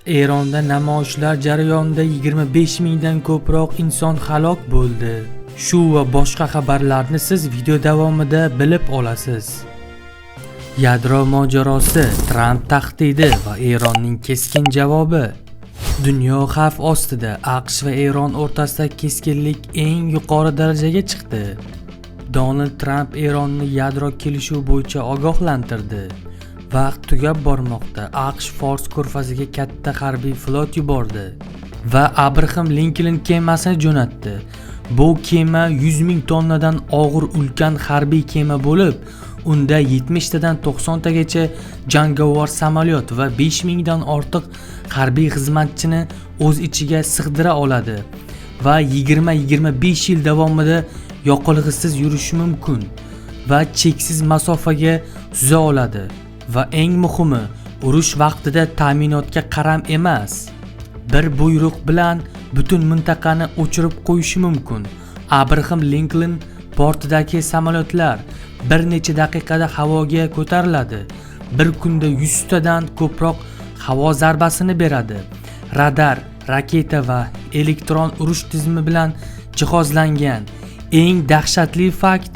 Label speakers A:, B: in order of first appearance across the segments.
A: Eronda namoyishlar jarayonida 25 mingdan ko'proq inson halok bo'ldi. Shu va boshqa xabarlarni siz video davomida bilib olasiz. Yadro mojarosi, Tramp tahdidi va Eronning keskin javobi. Dunyo xavf ostida, AQSh va Eron o'rtasida keskinlik eng yuqori darajaga chiqdi. Donald Tramp Eronni yadro kelishuvi bo'yicha ogohlantirdi. Vaqt tugab bormoqda. AQSh Fors ko'rfaziga katta harbiy flot yubordi va Abraham Lincoln kemasini jo'natdi. Bu kema 100 ming tonnadan og'ir ulkan harbiy kema bo'lib, unda 70 tadan 90 tagacha jangovar samolyot va 5 mingdan ortiq harbiy xizmatchini o'z ichiga sig'dira oladi va 20-25 yil davomida yoqilg'isiz yurishi mumkin va cheksiz masofaga suza oladi. Va eng muhimi, urush vaqtida ta'minotga qaram emas. Bir buyruq bilan butun mintaqani o'chirib qo'yishi mumkin. Abraham Lincoln portidagi samolyotlar bir necha daqiqada havoga ko'tariladi. Bir kunda 100 tadan ko'proq havo zarbasini beradi. Radar, raketa va elektron urush tizimi bilan jihozlangan. Eng dahshatli fakt,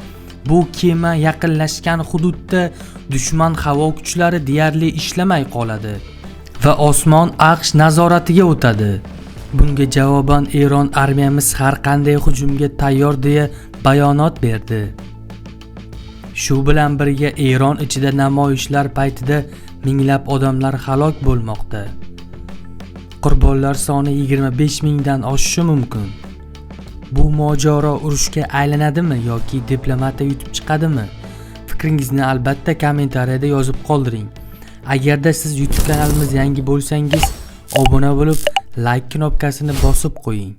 A: bu kema yaqinlashgan hududda dushman havo kuchlari deyarli ishlamay qoladi va osmon AQSh nazoratiga o'tadi. Bunga javoban Eron armiyamiz har qanday hujumga tayyor deya bayonot berdi. Shu bilan birga Eron ichida namoyishlar paytida minglab odamlar halok bo'lmoqda. Qurbonlar soni 25 mingdan oshishi mumkin. Bu mojaro urushga aylanadimi yoki diplomatiya yutib chiqadimi? Fikringizni albatta kommentariyada yozib qoldiring. Agarda siz YouTube kanalimiz yangi bo'lsangiz, obuna bo'lib, like knopkasini bosib qo'ying.